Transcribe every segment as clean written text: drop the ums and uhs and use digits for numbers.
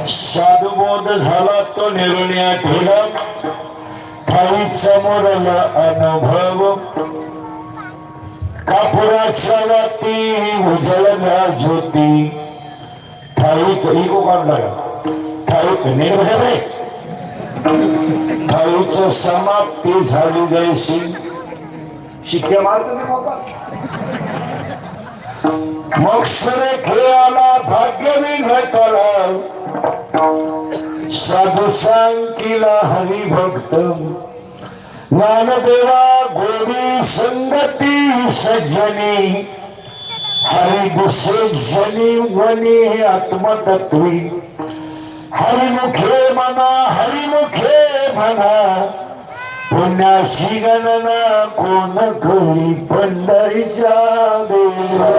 साधुबोध झाला तो निरुण्या ठेला ठाई समोरला अनुभव कापुराच्या वाती उजळल्या ज्योती ठाईत इको काढला ठाईत नीट बसा रे ठाईच समाप्ती झाली गैशी शिक्के मार तुम्ही मोका मोक्षरे खेळाला भाग्यवी घटाला साधू सांकीला हरिभक्त ज्ञानदेवा गोडी संगती सज्जनी हरि दुसरे जनी वनी आत्मतत्वी हरिमुखे म्हणा पुण्याशी गणना कोण करी पंढरीच्या देवा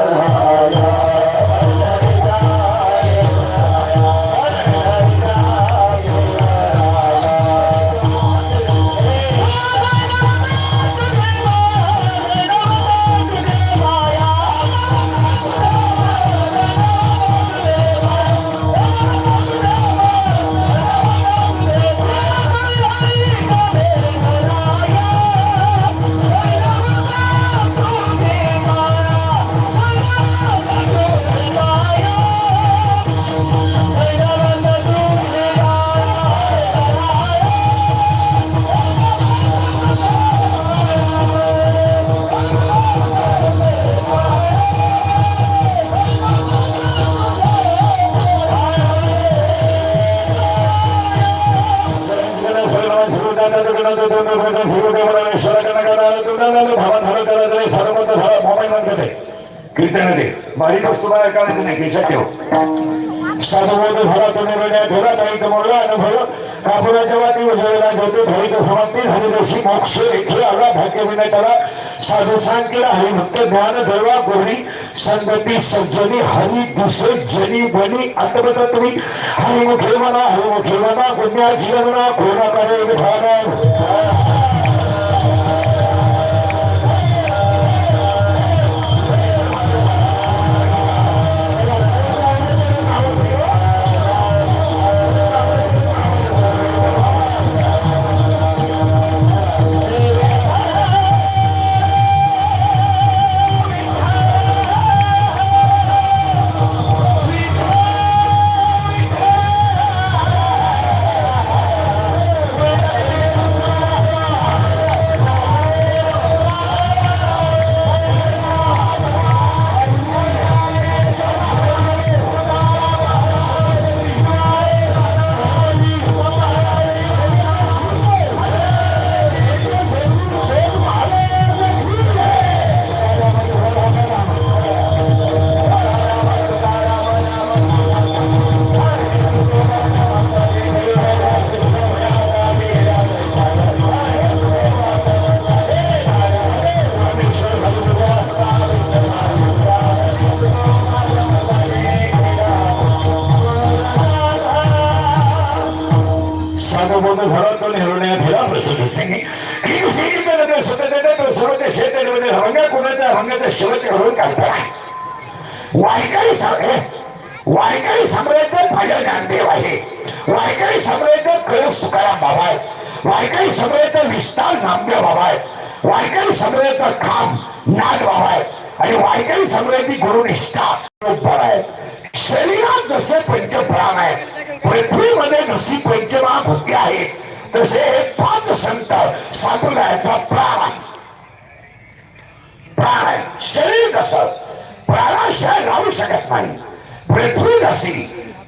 बारीक वस्तू बाहेर काढायचं नाही केशात ठेव साधुबोध झाला तो निर्णय ठेवला काही कमवला अनुभव कापुराच्या वाटी उजळला ज्योती भाईक समाप्ती झाली दोषी मोक्ष रेखे आला भाग्य विनायकाला साधू सांग केला हरिभक्त ज्ञान देवा गोडी संगती सज्जनी हरी दुसरे जनी बनी आत्मतत्वी हरिमुखे म्हणा पुण्या जीवना कोणा करे विधान वारकरी सम्राट भजन ज्ञानदेव आहे वारकरी सम्राट कळस तुकाराम बाबा आहे वारकरी सम्राट विस्तार नामदेव बाबा आहे वारकरी सम्राट काम नाथ बाबा आहे आणि वारकरी सम्राट गुरुनिष्ठा बरोबर आहे शरीरात जसे पंचप्राण आहे पृथ्वीमध्ये जशी पंचमहाभूते आहे तसे 5 संत साधुरायाचा प्राण आहे प्राण आहे शरीर कसं प्राणाशिवाय राहू शकत नाही पृथ्वी जशी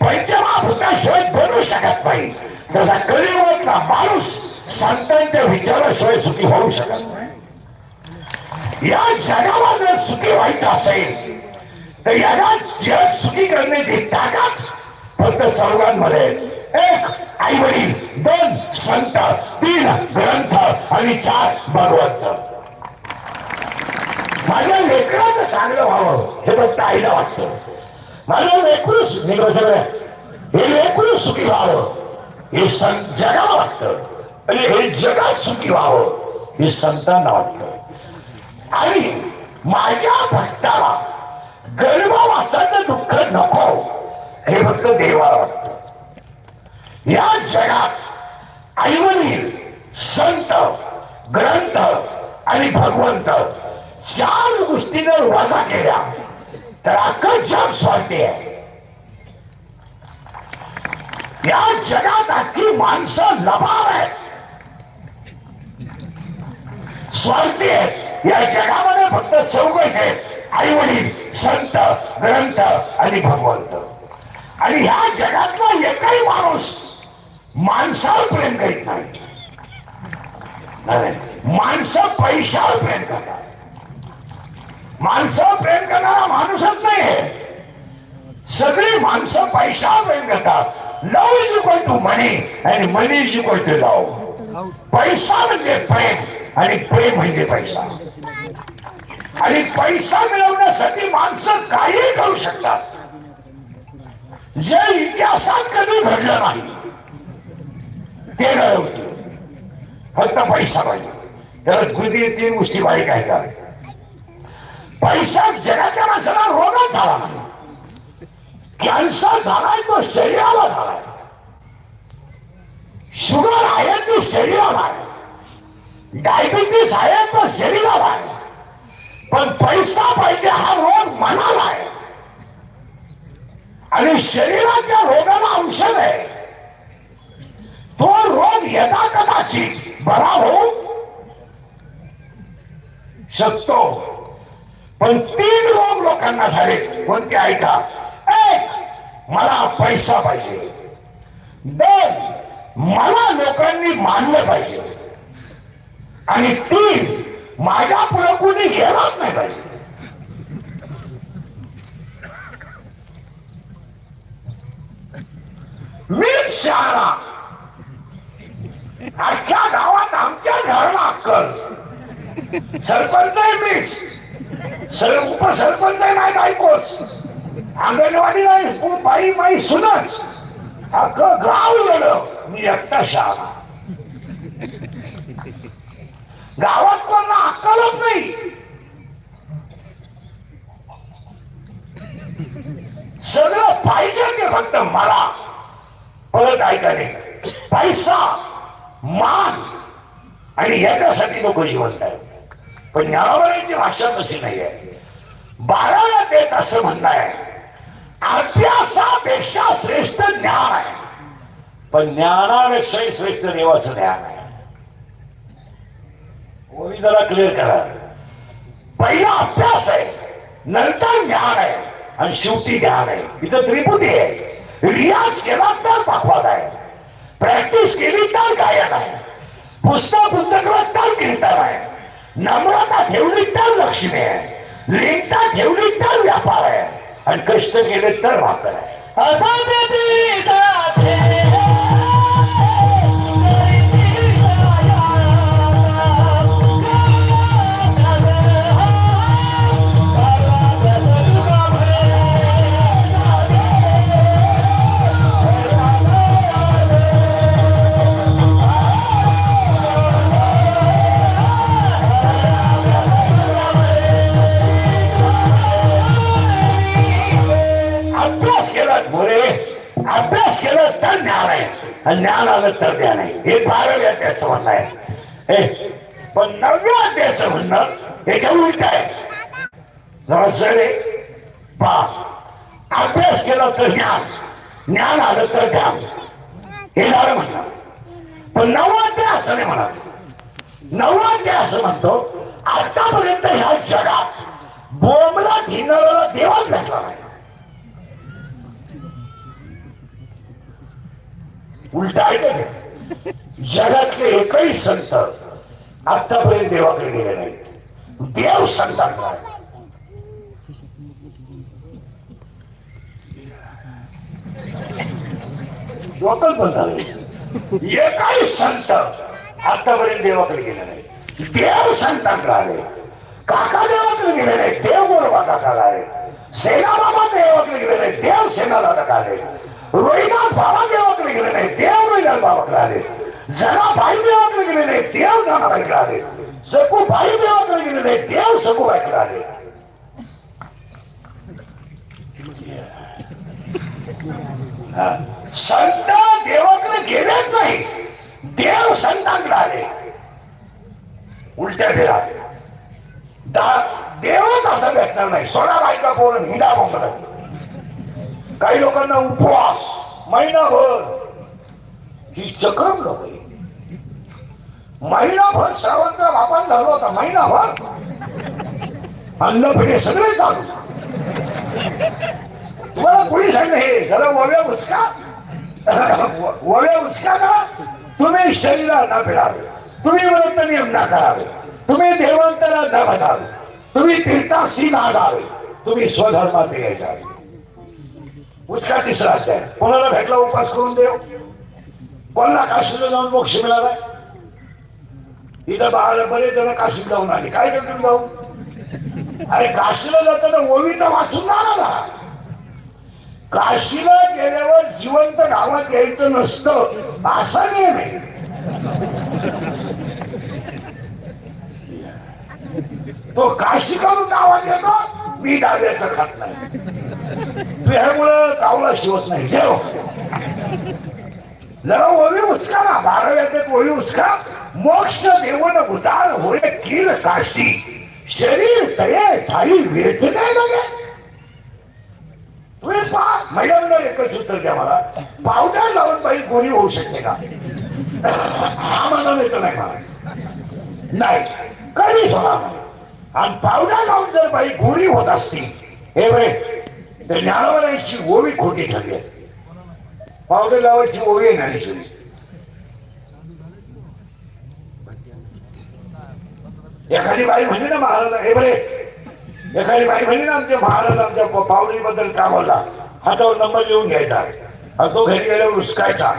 पंचमहाभूताशिवाय बनू शकत नाही तसा कलियुगातला माणूस संतांच्या विचाराशिवाय सुखी होऊ शकत नाही या जगाला जर सुखी व्हायचं असेल तर याला जग सुखी करण्याची ताकद फक्त चौघांमध्ये 1 आई वडील 2 संत 3 ग्रंथ आणि 4 भगवंत माझ्या लेकराचं चांगलं व्हावं हे फक्त आईला वाटतं माझं लेकरू हे लेकरू सुखी व्हावं हे जगाला वाटतं आणि हे जगात सुखी व्हावं हे संतांना वाटतं आणि माझ्या भक्ताला गर्भवासाचं दुःख नको हे फक्त देवाला वाटतं या जगात आईवडील, संत, ग्रंथ आणि भगवंत चार गोष्टींवर वजा केल्या तर अख्खं जग स्वार्थी आहे. या जगात अख्खी माणसं लबाड आहेत, स्वार्थी आहेत. या जगामध्ये फक्त चौघच आहेत, आई वडील, संत, ग्रंथ आणि भगवंत. आणि ह्या जगातला एकही माणूस माणसावर प्रेम करीत नाही. माणसं पैशावर प्रेम करतात. माणसावर प्रेम करणारा माणूसच नाही. सगळी माणसं पैशावर प्रेम करतात. लव इज इक्वल टू मनी आणि मनी इज इक्वल टू लव. पैसा म्हणजे प्रेम आणि प्रेम म्हणजे पैसा. आणि पैसा मिळवण्यासाठी माणसं काही करू शकतात जे इतिहासात कधी घडलं नाही ते घडवते. फक्त पैसा पाहिजे. त्याला गुदी तीन गोष्टी बारीक आहे का? पैसा जगाच्या माणसाला रोगच झाला नाही. कॅन्सर झालाय तो शरीराला झालाय, शुगर आहे तो शरीराला आहे, डायबिटीस आहे तो शरीराला आहे. पण पैसा पाहिजे हा रोग मनाला आहे. आणि शरीराच्या रोगाला औषध आहे. तो रोग यदा कदाचित बरा होऊ शकतो. पण तीन रोग लोकांना झाले. कोणते ऐका? एक, मला पैसा पाहिजे. दोन, मला लोकांनी मानलं पाहिजे. आणि तीन, माझ्या पुढे कुणी गेलाच नाही पाहिजे. मीच शहाणा. अख्ख्या गावात आमच्या घराला अक्कल. सरपंच आहे मीच, उपसरपंच नाही बायकोच, अंगणवाडी नाही बाई बाई सुनच, अख्खं गाव गेलं. मी एकटा शहाणा. गावात कोणा अक्कलच नाही. सगळं पाहिजे ते फक्त मला. परत ऐकाने पैसा, मान आणि याच्यासाठी लोक जिवंत आहेत. पण ज्ञानावरांची भाषा तशी नाही आहे. 12व्या देत असं म्हणणं आहे, अभ्यासापेक्षा श्रेष्ठ ज्ञान आहे. पण ज्ञानापेक्षाही श्रेष्ठ देवाचं ज्ञान आहे. कोणी जरा क्लिअर करा. पहिला अभ्यास आहे, नंतर ज्ञान आहे आणि शेवटी ज्ञान आहे. इथं त्रिपुटी आहे. रियाज केला तर पखवाद आहे, प्रॅक्टिस केली तर गायन आहे, पुस्तक उचकलं तर कीर्तन आहे, नम्रता ठेवली तर लक्ष्मी आहे, लिंगता ठेवली तर व्यापार आहे आणि कष्ट केले तर भाकर आहे. अभ्यास केलं तर ज्ञान आहे आणि ज्ञान आलं तर ज्ञान आहे. हे 12व्या अध्यायाचं म्हणणं आहे. पण 9व्या अध्यायाचं म्हणणं याच्या उलट आहे. जरा सर पहा, अभ्यास केला तर ज्ञान, ज्ञान आलं तर ज्ञान, हे झालं म्हणणं. पण 9वा अध्याय असं नाही म्हणत. 9वा अध्याय असं म्हणतो, आतापर्यंत ह्या जगात बोंबला घेणाऱ्याला देवाच भेटला नाही. उलट ऐकत, जगातले एकही संत आतापर्यंत देवाकडे गेले नाहीत. देव संतांना डोकं बंद झालं. एकही संत आतापर्यंत देवाकडे गेले नाही. देव संतांकडे आले. काका देवाकडे गेले नाही, देव गोरोबा काकाला आले. सेना बाबा देवाकडे गेले नाही, देव सेनाला आले. रोहिदास बाबा देवाकडे गेले नाही, देव रोहिदास बाबाकडे आले. जनाबाई देवाकडे गेले नाही, देव जनाबाईकडे आले. सखूबाई देवाकडे गेले नाही, देव सखूबाईकडे आले. संत देवाकडे गेलेच नाही. देव संतांकडे आले उलट्या फेरा. देवच असं भेटणार नाही. सोळा बायका पोरण हिंडा बोंबला. काही लोकांना उपवास महिनाभर ही चक्रम लोक. महिनाभर श्रावण वापस झाला होता. महिनाभर अन्न पिढे सगळे चालू. तुम्हाला कोणी सांगितलं हे जरा वव्या उचका वव्या उचका करा. तुम्ही शरीराला फिरावे, तुम्ही व्रत नियम ना करावे, तुम्ही देवांतरा न बघावे, तुम्ही तीर्थाशी ना जावे, तुम्ही स्वधर्मात यायचा. उचका तिसरा अध्याय. कोणाला भेटला उपास करून देव? कोणाला काशीला जाऊन मोक्ष मिळाला? इथं बाहेर बरेच जण काशीला जाऊन आले. काय करतो जाऊ? अरे काशीला जाताना ओवीला वाचून जाणार. काशीला गेल्यावर जिवंत गावात यायचं नसतं असा नियम आहे. तो काशी करून गावात येतो. मी डाव्याचं खात नाही. तुझ्यामुळं गावला शिवत नाही. जेव जरा ओवी उचका ना. 12व्या ओवी उचका. मोक्ष देवन उदार होय कीर काशी, शरीर तये ठाई वेचणे लगे. तुम्ही पहा. मॅडमला एकच उत्तर द्या मला. पावडर लावून बाई गोरी होऊ शकते का? हा मला नाही तर नाही. मला नाही कधीच होणार नाही. आणि पावडर लावून जर बाई गोरी होत असती हे बरे तर ज्ञानोबरांची ओवी खोटी ठरली असती. पावडर लावायची ओवी ज्ञानेश्वरी. एखादी बाई म्हणजे ना महाराज हे बरे एखादी बाई म्हणजे ना आमच्या महाराज आमच्या पावडीबद्दल काय बोलला. हातावर नंबर लिहून घ्यायचा आणि तो घरी गेल्यावर उचकायचा.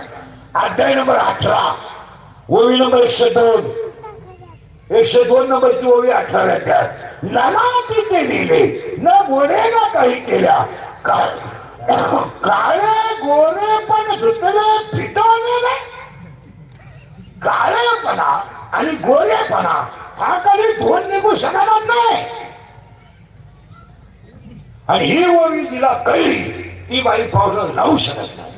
अध्याय नंबर 18 ओवी नंबर 102. 102 नंबरची ओवी 18व्या अध्यायात. नाना तिथे लिहिले न गोरे ना काही केल्या काळे गोरे पण धुतले फिटवलेले. काळेपणा आणि गोरेपणा हा कधी दोन निघू शकणार नाही. आणि ही ओवी तिला कळली ती बाई पावडर लावू शकत नाही.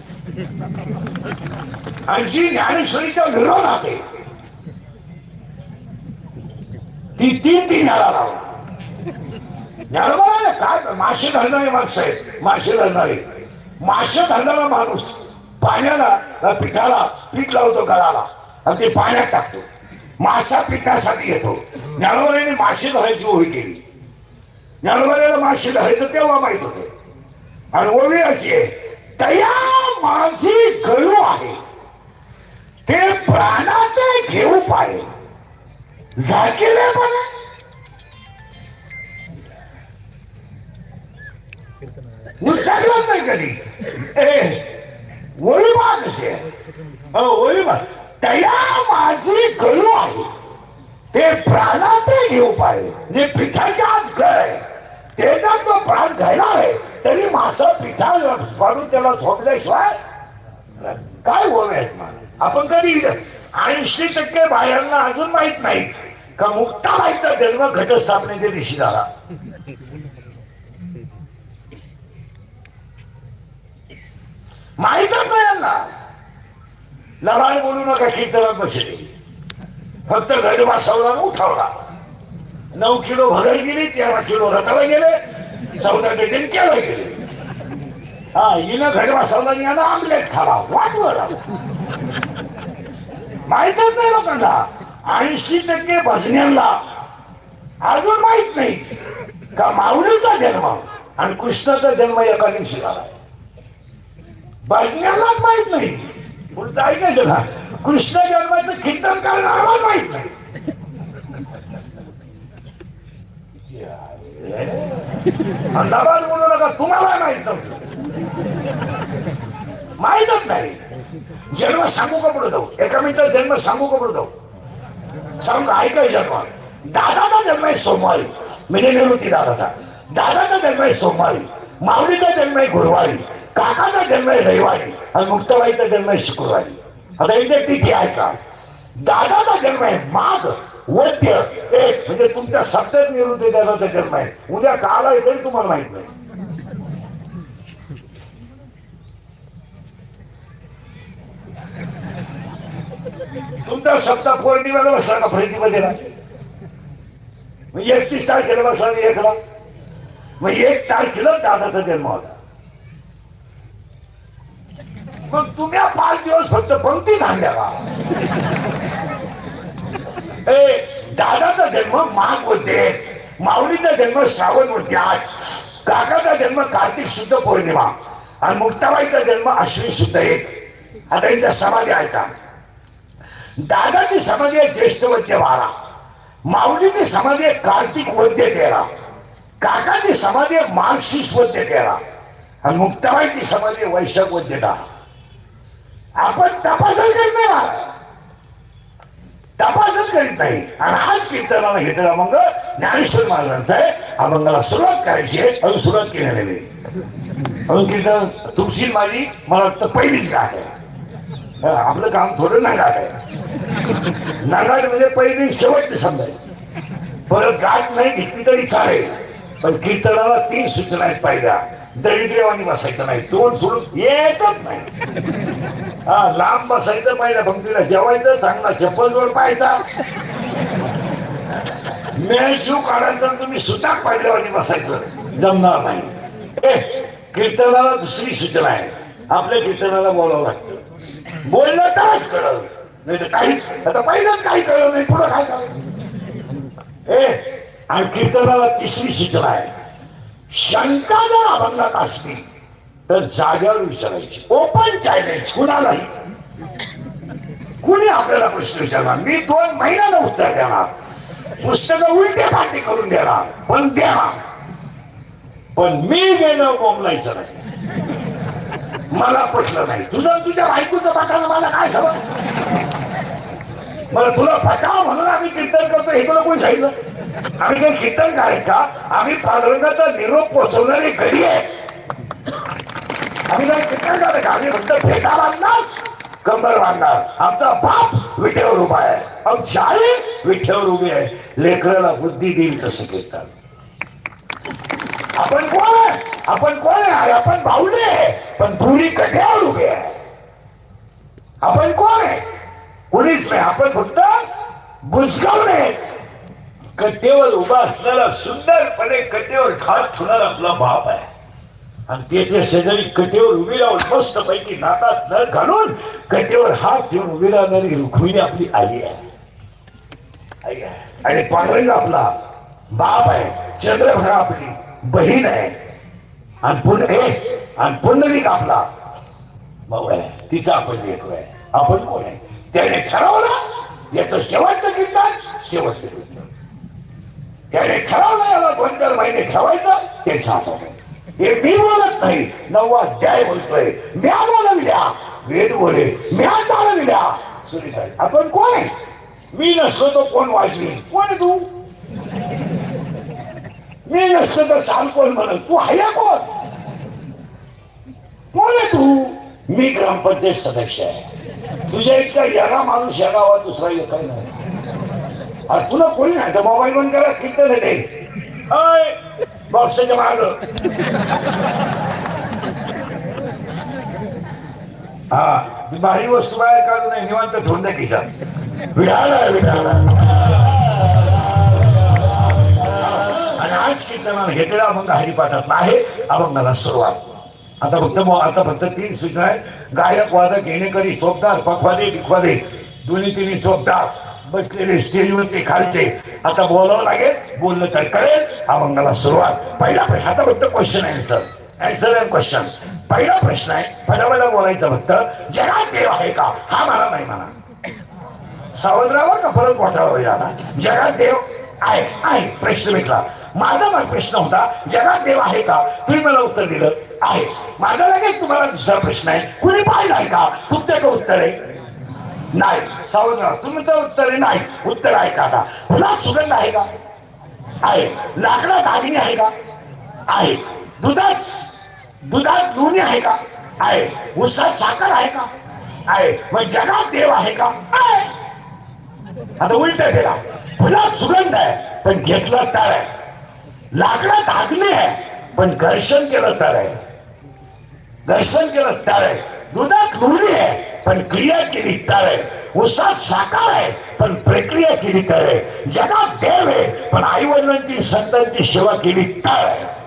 आणि जी ज्ञानेश्वरीच्या विरोधात आहे ती 3 लावला. ज्ञानोबा काय मासे धरणारे माणसं आहेत. मासे धरणारे मासे धरणारा माणूस पाण्याला पिठाला पीठ लावतो गळाला आणि ते पाण्यात टाकतो. मासा पिठासाठी येतो. ज्ञानोबाने मासे धरायची ओवी केली. ज्ञानोबाला मासे धरायचं तेव्हा माहित होते. आणि ओवी अशी आहे तया माझी गळू आहे ते प्राणात घेऊ पाहे झाकेले पण उचलत नाही कधी. ओळी बाग असे ओळी बाग तया माझी गळू आहे ते प्राणात घेऊ पाहे. म्हणजे पिठाच्या आत गळ त्याच्यात तो प्राण घालणार आहे तरी मासा पिठा पाडून त्याला झोपल्याशिवाय काय ओव्या आहेत. आपण कधी 80% बाहेरला अजून माहित नाही का मुक्ताबाईचा जन्म घटस्थापनेच्या दिवशी झाला. माहीतच नाही यांना. लढाई बोलू नका कीर्तनात बसले. फक्त घट बसवला उठवला. 9 किलो भगर गेली. 13 किलो रथाला गेले. 14 डझन केला गेले. हा हिनं घट बसवला आणि यानं आमलेट खाला वाटवर आला. माहितच नाही लोकांना. 80% भजन्यांना अजून माहित नाही का माऊलीचा जन्म आणि कृष्णाचा जन्म एका दिवशी झाला. भजन्यांनाच माहित नाही. पुढचं ऐकायचं ना कृष्ण जन्माचं कीर्तन करणाराच माहित नाही. अंदाज बोलू नका. तुम्हाला माहित नव्हतं. माहितच नाही. जन्म सांगू का पुढे जाऊ? एका मिनिटात जन्म सांगू का पुढे जाऊ? सांगू ऐकाय जन्म. दादाचा जन्म आहे सोमवारी म्हणजे निवृत्ती दादाचा. दादाचा जन्म आहे सोमवारी. माऊलीचा जन्म आहे गुरुवारी. काकाचा जन्म आहे रविवारी आणि मुक्ताबाईचा जन्म आहे शुक्रवारी. आता इथे तिथी आहे का? दादाचा जन्म आहे माघ वद्य 1 म्हणजे तुमच्या सप्तक निवृत्ती दादाचा जन्म आहे. उद्या काला येतोय तुम्हाला माहित नाही. तुमचा सप्ताह पौर्णिमेला बसला का प्रीतीमध्ये? मग 31 तारखेला बसला एकला, मग 1 तारखेला दादाचा जन्म होता. मग तुम्ही 5 दिवस फक्त पंक्ती थांबल्या का? दादाचा जन्म माघ मध्ये, माऊलीचा जन्म श्रावण मध्ये, काकाचा जन्म कार्तिक शुद्ध पौर्णिमा आणि मुक्ताबाईचा जन्म अश्विन शुद्ध 1. आता यांच्या समाधी आहेत का? दादाची समाधी आहे ज्येष्ठ वद्य 12, माऊलीची समाधी आहे कार्तिक वद्य 13, काकाची समाधी आहे मार्गशीर्ष वद्य 13 आणि मुक्ताबाईची समाधी आहे वैशाख वद्य 10. आपण तपासच करीत नाही महाराज, तपासच करीत नाही. आणि आज कीर्तनाला घेतलेला अभंग ज्ञानेश्वर महाराजांचा आहे. अभंगाला सुरुवात करायची आहे, अजून सुरुवात केली नाही. अजून कीर्तन तुमची माझी मला वाटतं पहिलीच गाठ आहे. आपलं काम थोडं नागाट आहे. नागाट म्हणजे पहिली शेवटची समजायचं. परत गाठ नाही घेतली तरी चालेल, पण कीर्तनाला 3 सूचना आहेत. पाहिल्या दरिद्र्यवानी बसायचं नाही, तोंड सोडून येतच नाही. लांब बसायचं, पहिल्या पंक्तीला जेवायचं, चांगला चप्पल जोड पाहायचा, मेळशिव काढायचं, तुम्ही सुताक पाहिल्यावानी बसायचं, जमणार नाही. कीर्तनाला दुसरी सूचना आहे, आपल्या कीर्तनाला बोलावं लागतं. बोललं तरच कळलं, नाही तर काहीच. आता पहिलंच काही कळलं नाही, पुढं काय कळलं? आणि कीर्तनाला तिसरी सूचना आहे, शंका जर अभंगात असली तर जाग्यावर विचारायची. ओपन चॅलेंज, कुणालाही. कुणी आपल्याला प्रश्न विचारणार, मी 2 महिन्याला उत्तर देणार, पुस्तकं उलटे पालटे करून देणार, पण देणार. पण मी गेलं बोंबलायचं नाही. मला पटलं नाही, तुझ्या बायकोचं पाठानं मला काय समज? मला तुला फटाव म्हणून आम्ही कीर्तन करतो हे तुला कोणी सांगितलं? आम्ही काही कीर्तन करायचा, आम्ही पांडुरंगाचा निरोप पोहोचवणारी घडी आहे. आम्ही काही कीर्तन करायचं, आम्ही फक्त फेटा बांधणार, कंबर बांधणार. आमचा बाप विठेवर उभा आहे, आमची आई विठेवर उभी आहे. लेकराला बुद्धी देईल तसं कीर्तन. आपण कोण आहे? आपण कोण आहे? आपण बाहुले आहे, पण पुरी कट्यावर उभे आहे. आपण कोण आहे? कुणीच नाही, आपण फक्त बुजगावणे. कट्टेवर उभा असणारा, सुंदरपणे कट्टेवर खात ठेवणारा आपला बाप आहे. आणि त्याच्या शेजारी कट्टेवर उभी राहून मस्त पैकी नाकात नर घालून कट्टेवर हात ठेवून उभी राहणारी रुक्मिणी आपली आई आहे. आई आहे. आणि पांडुरंग आपला बाप आहे, चंद्रभागा आपली बहीण आहे, आणि पुंडलिक आपला भाऊ आहे, तिचा आपण लेकरू आहे. आपण कोण आहे? त्याने ठरवलं याचं शेवटचं कीर्तन, शेवटचं कीर्तन. त्याने ठरवलं याला 2-4 महिने ठेवायचं, त्याचा हातात आहे. हे मी बोलत नाही, 9वा अध्याय बोलतोय. म्या बोलविल्या वेद बोले, म्या चालविल्या सुनीता. आपण कोण आहे? मी नसलो तो कोण वाजवी? कोण आहे तू? मी नसतो तर चाल कोण म्हणत? तू आहे कोण? कोण आहे तू? मी ग्रामपंचायत सदस्य आहे. तुझ्या इतका याला माणूस या गावात दुसरा काही नाही. अरे तुला कोणी नाही तर मोबाईल बंद करा, कीर्तन आहे बॉक्सच्या माग. हा भारी वस्तू बाहेर काढू नाही, निवांत ठेवून द्या खिशात. विडाला विडाला. आणि आज कीर्तनाला घेतलेला अभंग हरिपाठात आहे. अभंगाला सुरुवात. आता फक्त 3 सूचना आहेत. गायक, वादक, येणेकरी, चोपदार, पखवादे, बिखवादे, दोन्ही तिन्ही चोपदार बसलेले स्टेजवरचे खालचे. आता बोलावं लागेल, बोललं तर कळेल. अभंगाला सुरुवात. पहिला प्रश्न, आता फक्त क्वेश्चन आन्सर अँड क्वेश्चन. पहिला प्रश्न आहे, पहिला बोलायचं फक्त, जगात देव आहे का? हा मला नाही म्हणा. सावधरावर का परत घोटाळा होईल. आता जगात देव आहे प्रश्न भेटला. माझा प्रश्न होता जगात देव आहे का? तुम्ही मला उत्तर दिलं आहे. माझा लगेच तुम्हाला दुसरा प्रश्न आहे, कुणी पाहिलाय का? तुमचं उत्तर आहे नाही. सावधराव, तुमचं उत्तर आहे नाही. उत्तर आहे का? आता फुलात सुगंध आहे का? आहे. लाकडात दागिने आहे का? आहे. दुधात लोणी आहे का? आहे. उसात साखर आहे का? आहे. मग जगात देव आहे का? आहे. आता उलट केला. फुलात सुगंध आहे पण घेतला तर आहे. लाकडात दागिने आहे पण घर्षण केलं तर आहे. दुधात लोणी आहे पण पण क्रिया केली तर आहे. उसात साकार आहे पण प्रक्रिया केली तर आहे. जगात देव आहे पण आई वडिलांची संतांची सेवा केली तर आहे.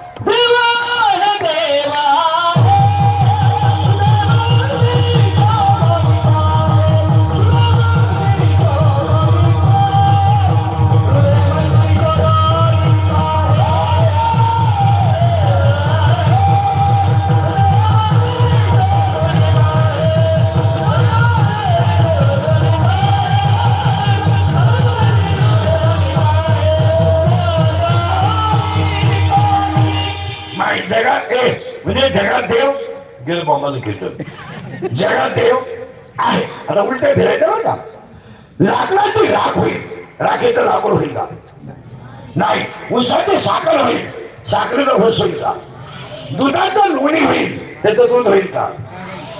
जगात म्हणजे जगात देव गेलं बॉम्बाला घेतो. जगात देव आहे. आता उलट फिरायचं बरं का. लाकडाची राख होईल, राखेचं लाकूड होईल का? नाही. उसाची साखर होईल, साखरेचं भस होईल का? दुधाचं लोणी होईल, त्याचं दूध होईल का?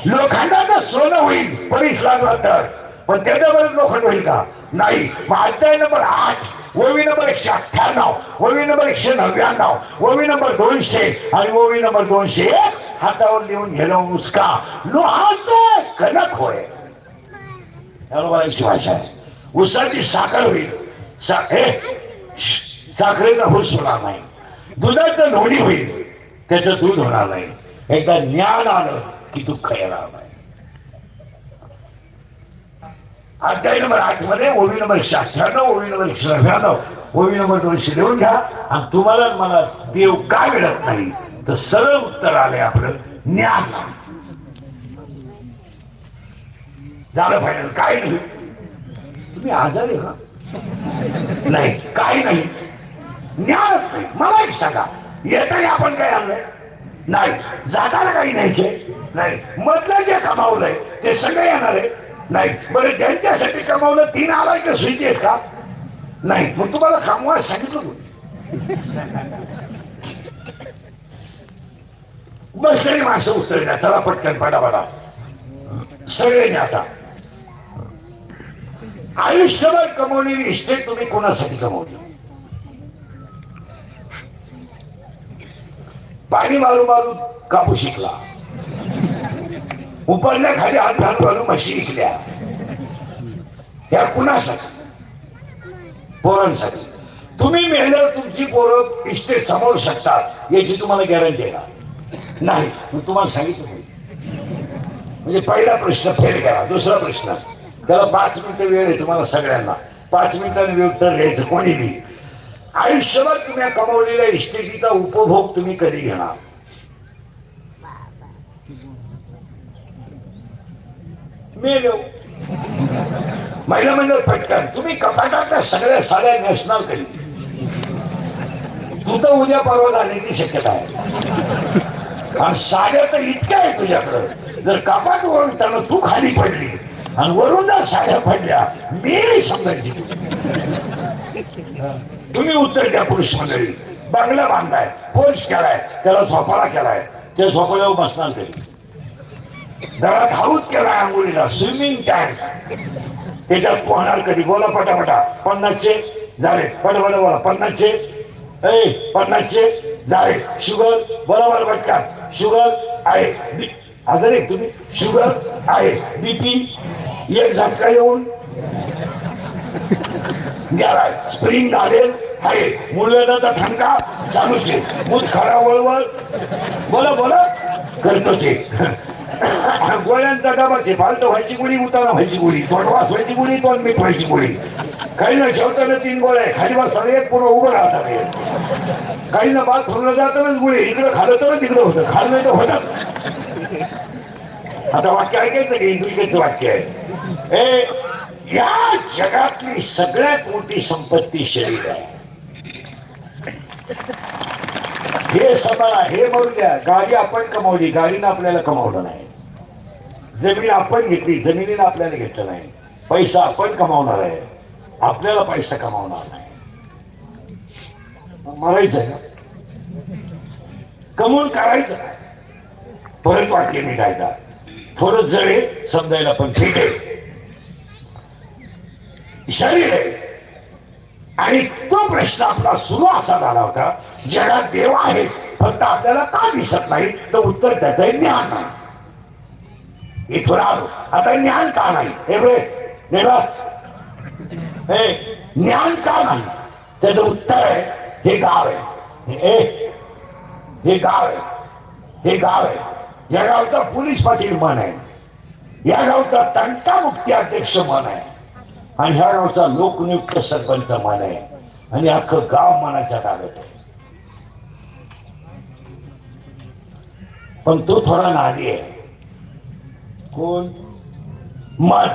लोखंडाचं सोनं होईल परीस लागला तर, पण त्याच्यावरच लोखंड होईल का? नाही. मग अध्याय नंबर 8 ओवी नंबर 198 ओवी नंबर 199 ओवी नंबर 200 आणि ओवी नंबर 201 हातावर लिहून गेलो. उसका लोहाचं कणक होय. बरोबरची भाषा आहे. उसाची साखर होईल, साखरेचा हुस होणार नाही. दुधाचं लोणी होईल, त्याचं दूध होणार नाही. एकदा ज्ञान आलं की दुःख येणार नाही. अध्याय नंबर 8 मध्ये ओवी नंबर 198 ओवी नंबर 199 ओवी नंबर 200 लिहून घ्या. आणि तुम्हाला मला देव का मिळत नाही तर सरळ उत्तर आलंय आपलं ज्ञान नाही. झालं फायनल. काय नाही. तुम्ही आजारी का? नाही. काय नाही. ज्ञानच नाही. मला एक सांगा, येताना आपण काय आणलंय? नाही. जाताना काही नाही. नाही. मधलं जे कमावलंय ते सगळं येणार आहे. नाही. बरं ज्यांच्यासाठी कमावलं 3 आलाय का सुईचे आहेत का? नाही. मग तुम्हाला कमवायला सांगितलं बसलेली माणसं उचलली ना, चला पटकन पटापटा सगळे. आता आयुष्यभर कमवलेली इस्टेट तुम्ही कोणासाठी कमवली? पाणी मारू मारू कापू शिकला, उपरण्याखाली हात घालू घालू म्हशी विकल्या. या कुणासाठी? पोरांसाठी. तुम्ही मेहनत तुमची पोरं इस्टेट समोर शकतात याची तुम्हाला गॅरंटी आहे का? नाही. मग तुम्हाला सांगितलं म्हणजे पहिला प्रश्न फेल करा. दुसरा प्रश्न, त्याला 5 मिनिटं वेळ आहे तुम्हाला सगळ्यांना. 5 मिनिटांनी उत्तर द्यायचं कोणी बी. आयुष्यभर तुम्ही कमवलेल्या इस्टेटीचा उपभोग तुम्ही कधी घेणार? मेलो. महिला मंडळ पटकन. तुम्ही कपाटातल्या सगळ्या साड्या नेसणार कधी? तू तर उद्या परवा जाण्याची शक्यता आहे. आणि साड्या तर इतक्या आहे तुझ्याकडं, जर कपाट वळताना तू खाली पडली आणि वरून जर साड्या पडल्या मेली समजायची. तुम्ही उत्तर द्या. पुरुष मंडळी, बंगला बांधलाय, पोर्च केलाय, त्याला झोपाळा केलाय, त्या झोपाळ्यावर बसणार कधी? घरात हाऊस केलाय आंघोळीला, स्विमिंग टँक, त्याच्यात पोहणार कधी? बोला पटापटा. 50चे झाले. पटापटा बोला. 50चे 50चे झाले. शुगर बरोबर पटका. शुगर आहे. आजारी तुम्ही? शुगर आहे. बीपी एक झटका येऊन गेलाय. स्प्रिंग झालेल आहे. मुलाचा ठणका चालूच आहे. मूत खरा वळवळ बोला बोला करतोच आहे. गोळ्यांचा डबाचे फालतो व्हायची गोळी, उतारा व्हायची गोळी, तोंडवास व्हायची गोळी, तोंड मीठ व्हायची गोळी. काही ना जेवताना 3 गोळ्या, खाली बसताना एक पूर्ण उभं राहतात. काही ना बात फुरलं जातानाच गोळी, इकडं खाल्लं तर तिकडं होतं, खाल्लं नाही तर होतात. आता वाक्य ऐकायचं की इंग्लिशचं वाक्य आहे. या जगातली सगळ्यात मोठी संपत्ती शरीर आहे. हे सगळं हे मरू द्या. गाडी आपण कमावली, गाडीनं आपल्याला कमावलं नाही. जमीन आपण घेतली, जमिनीनं आपल्याला घेतलं नाही. पैसा आपण कमावणार आहे, आपल्याला पैसा कमावणार नाही. मरायचं आहे कमवून करायचं. परत वाक्य निघायचा थोडं जळे समजायला पण ठीक आहे. शरीर आहे. आणि तो प्रश्न आपला सुरू असा झाला होता, जगात देव आहे फक्त आपल्याला का दिसत नाही? तर उत्तर त्याचं ज्ञान नाही. इथून आलो आता ज्ञान का नाही हे बरे निराश हे ज्ञान का नाही त्याचं उत्तर आहे हे गाव आहे हे गाव आहे हे गाव आहे या गावचा पोलीस पाटील मन आहे या गावचा तंटा मुक्ती अध्यक्ष मन आहे आणि ह्या गावचा लोकनियुक्त सरपंच मन आहे आणि अख्खं गाव मनाच्या ताब्यात आहे पण तो थोडा नादी आहे कोण मन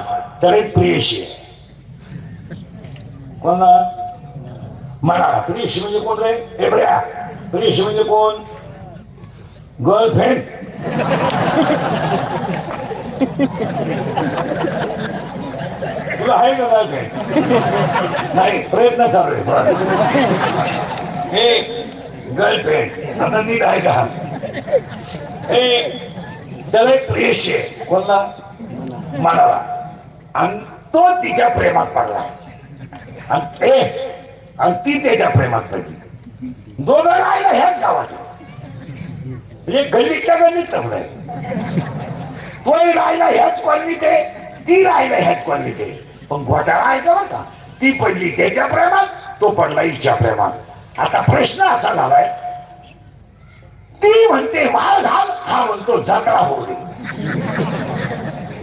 तर एक प्रियशी आहे कोणा मनाला प्रियशी म्हणजे कोण रे हे बऱ्या प्रियशी म्हणजे कोण गर्लफ्रेंड तुला आहे का गर्लफ्रेंड नाही प्रयत्न चालू आहे हे गर्लफ्रेंड आता नीट आहे का हे त्याला एक प्रियशी आहे कोणला मनाला आणि तो तिच्या प्रेमात पडला आणि ती त्याच्या प्रेमात पडली दोघं राहिला ह्याच गावात म्हणजे गल्लीच्या गल्लीत चढलंय तोही राहिला ह्याच कॉलनीत आहे ती राहिला ह्याच कॉलनीत आहे पण घोटाळा आहे का बघा ती पडली त्याच्या प्रेमात तो पडला हिच्या प्रेमात आता प्रश्न असा झालाय ती म्हणते माळ घाल हा म्हणतो जत्रा होऊ दे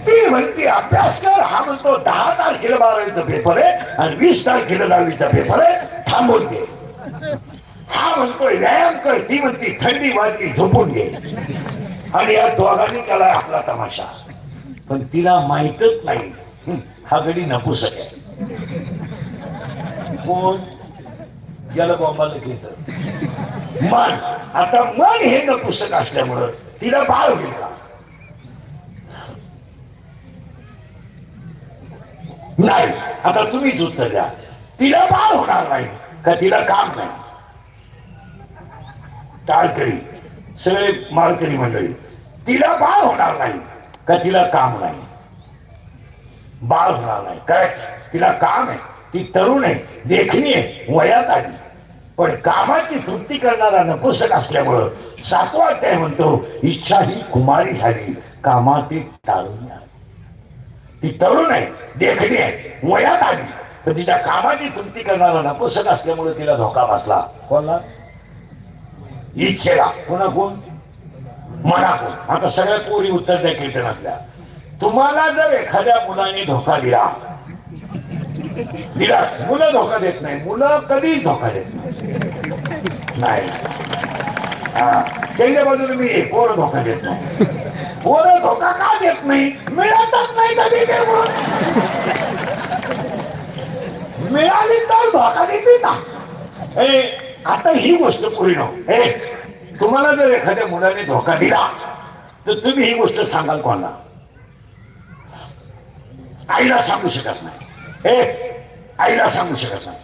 ती म्हणते अभ्यास कर हा म्हणतो 10 तारखेला 12वीचा पेपर आहे आणि 20 तारखेला 10वीचा पेपर आहे थांबून दे हा म्हणतोय व्यायाम कर ती म्हणते थंडी वाजती झोपून घे आणि या दोघांनी त्याला आपला तमाशा पण तिला माहीतच नाही हा गडी नपुसक आहे कोण याला बॉम्बाला घेत मन आता मन हे नपुसक असल्यामुळं तिला बाळ होईल का नाही आता तुम्हीच उत्तर द्या तिला बाळ होणार नाही का तिला काम नाही टाळकरी सगळे माळकरी मंडळी तिला बाळ होणार नाही का तिला काम नाही बाळ होणार नाही करेक्ट तिला काम आहे ती तरुण आहे देखणी आहे वयात आली पण कामाची तृप्ती करणारा नपुसक असल्यामुळं 7वा अध्याय म्हणतो इच्छा ही कुमारी झाली कामाती टाळून आली ती तरुण आहे देखणी आहे वयात आली तर तिच्या कामाची तृप्ती करणारा नपुसक असल्यामुळे तिला धोका बसला कोणला इच्छेला कोणा कोण मना कोण आता सगळ्या पोरी उत्तर द्या कीर्तनातल्या तुम्हाला जर एखाद्या मुलाने धोका दिला मुलं धोका देत नाही मुलं कधीच धोका देत नाही त्यांच्या बाजूने मी पोरं धोका देत नाही पोरं धोका का देत नाही मिळतच नाही कधी ते मिळाली तर धोका देते ना आता ही गोष्ट पुरी नव्हे तुम्हाला जर एखाद्या मुलाने धोका दिला तर तुम्ही ही गोष्ट सांगाल कोणाला आईला सांगू शकत नाही आईला सांगू शकत नाही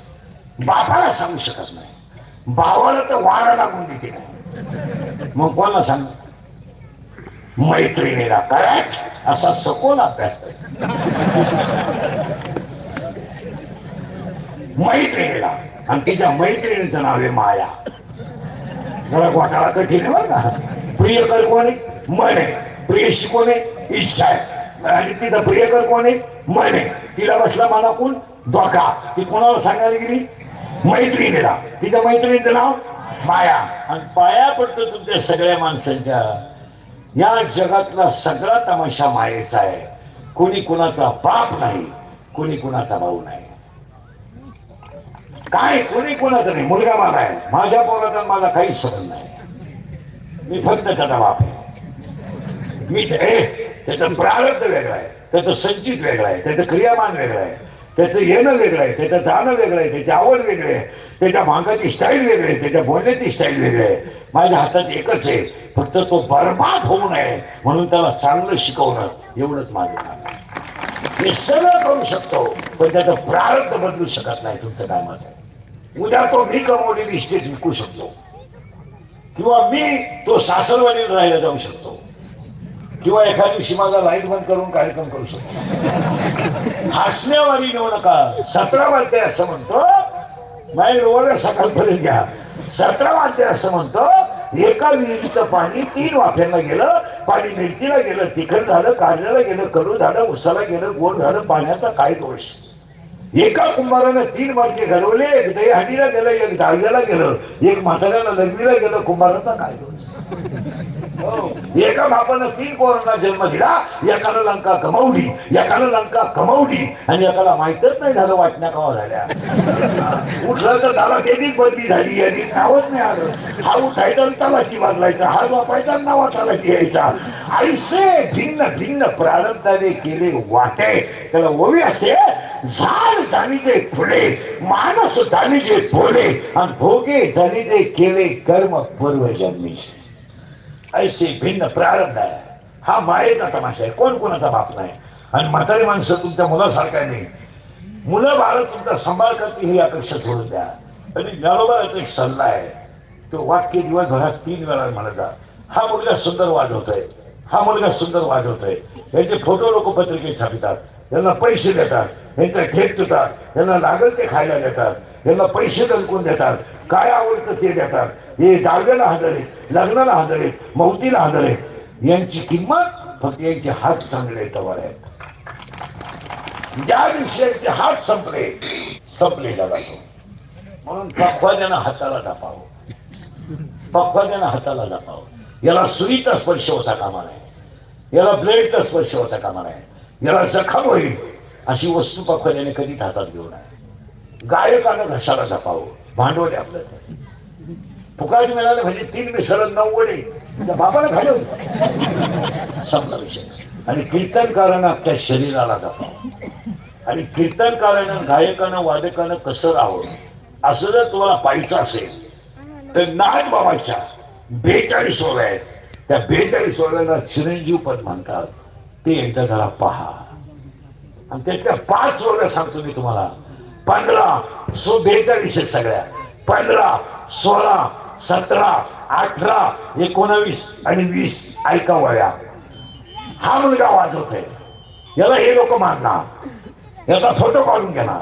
बापाला सांगू शकत नाही भावाला तर वारा लागून देते नाही मग कोणाला सांग मैत्रिणीला करेक्ट असा सखोल अभ्यास पाहिजे मैत्रिणीला आणि तिच्या मैत्रिणीचं नाव आहे माया मला घोटाळा कठीण आहे बरं का प्रियकर कोण आहे मन आहे प्रियशी कोण आहे इच्छा आहे आणि तिचा प्रियकर कोण आहे मन आहे तिला बसला मला कोण धोका ती कोणाला सांगायला गेली मैत्रिणीला तिच्या मैत्रिणीचं नाव माया आणि पाया पडतो तुमच्या सगळ्या माणसांच्या या जगातला सगळा तमाशा मायेचा आहे कोणी कुणाचा बाप नाही कोणी कुणाचा भाऊ नाही काय कोणी कोणाचं नाही मुलगा मला आहे माझ्या पोराचा माझा काहीच संबंध नाही मी फक्त त्याचा बाप आहे मी त्याचं प्रारब्ध वेगळं आहे त्याचं संचित वेगळं आहे त्याचं क्रियामान वेगळं आहे त्याचं येणं वेगळं आहे त्याचं जाणं वेगळं आहे त्याची आवड वेगळी आहे त्याच्या मागाची स्टाईल वेगळी आहे त्याच्या बोलण्याची स्टाईल वेगळी आहे माझ्या हातात एकच आहे फक्त तो बरबाद होऊ नये म्हणून त्याला चांगलं शिकवणं एवढंच माझं काम आहे मी सगळं करू शकतो पण त्याचं प्रारब्ध बदलू शकत नाही तुमचं काय मत आहे उद्या तो मी कमवलेली इस्टेट विकू शकतो किंवा मी तो सासरवाडीला राहायला जाऊ शकतो किंवा एखाद्या दिवशी माझा लाईट बंद करून कार्यक्रम करू शकतो हसण्यावारी नेऊ नका 17 अध्याय असं म्हणतो माझ्या डोळ्याला सकाळपर्यंत घ्या 17 अध्याय असं म्हणतो एका विहिरीचं पाणी 3 वाफ्यांना गेलं. पाणी मिरचीला गेलं, तिखट झालं, कारल्याला गेलं, कडू झालं, उसाला गेलं, गोड झालं. पाण्याचा काय दोष? एका कुंभारानं 3 मडके घडवले. एक दहीहंडीला गेलं, एक डाळग्याला गेलं, एक म्हाताऱ्याला लग्नीला गेलं. कुंभाराचा काय दोष? एका बापानं 3 पोरांना जन्म दिला. एकाला लंका कमावली, एकाला लंका कमावली आणि एकाला माहितच नाही झालं वाटण्या कवा झाल्या. उठलं तर त्याला कधीच बदली झाली. याची नावच नाही आलं. हा उठायचा तलाठी बदलायचा, हा झोपायचा नावा तलाठी यायचा. ऐसे भिन्न भिन्न प्रारब्धाने केले वाटे. त्याला ओवी असे, झाड जाणीचे फुले, मानस जाणीचे बोले, आणि भोगे जाणीचे केले कर्म पूर्वजन्मीचे. ऐसे भिन्न प्रारब्ध आहे. हा मायेचा तमाशा आहे. कोण कोणाचा बाप नाही. आणि म्हातारी माणसं तुमच्या मुलासारख्या नाही. मुलं बाळ तुमचा सांभाळ करते ही अपेक्षा सोडून द्या. आणि ज्ञानोबाचा एक सल्ला आहे. तो वाक्य दिवसभरात 3 वेळा म्हणता. हा मुलगा सुंदर वाजवतोय, हा मुलगा सुंदर वाजवतोय. यांचे फोटो लोक पत्रिकेत छापितात, यांना पैसे देतात, यांचा ठेक देतात, यांना लागल ते खायला देतात, यांना पैसे दणकून देतात, काय आवडतं ते देतात. हे डाळव्याला हजर आहेत, लग्नाला हजर आहेत, मौतीला हजर आहेत. यांची किंमत फक्त यांचे हात चांगले तवर आहेत. ज्या दिवशी यांचे हात संपले जातो. म्हणून पक्वाद्यानं हाताला जपावं, पक्वाद्यानं हाताला जपावं. याला सुईचा स्पर्श होता कामा नये, याला ब्लेडचा स्पर्श होता कामा नये, याला जखम होईल अशी वस्तू पक्वाद्याने कधीच हातात घेऊ नये. गायकानं घशाला जपावं. भांडवल आपलं फुकाट मिळालं म्हणजे 3 मिसळ 9 वडे तुझ्या बापाला खाले होते. संपला विषय. आणि कीर्तनकारानं आपल्या शरीराला जपावं. आणि कीर्तनकारानं, गायकानं, वादकानं कसं राहावं असं जर तुम्हाला पाहायचं असेल तर नाथ बाबाच्या 42 ओव्या आहेत. त्या 42 ओव्याला चिरंजीव पद म्हणतात. ते एकदा जरा पहा. आणि त्याच्या 5 ओव्या सांगतो मी तुम्हाला. 15, 42 आहेत सगळ्या. 15, 16, 17, 18, 19 आणि 20 ऐका वया. हा मुलगा वाजवतोय, याला हे लोक मानणार, याचा फोटो काढून घेणार,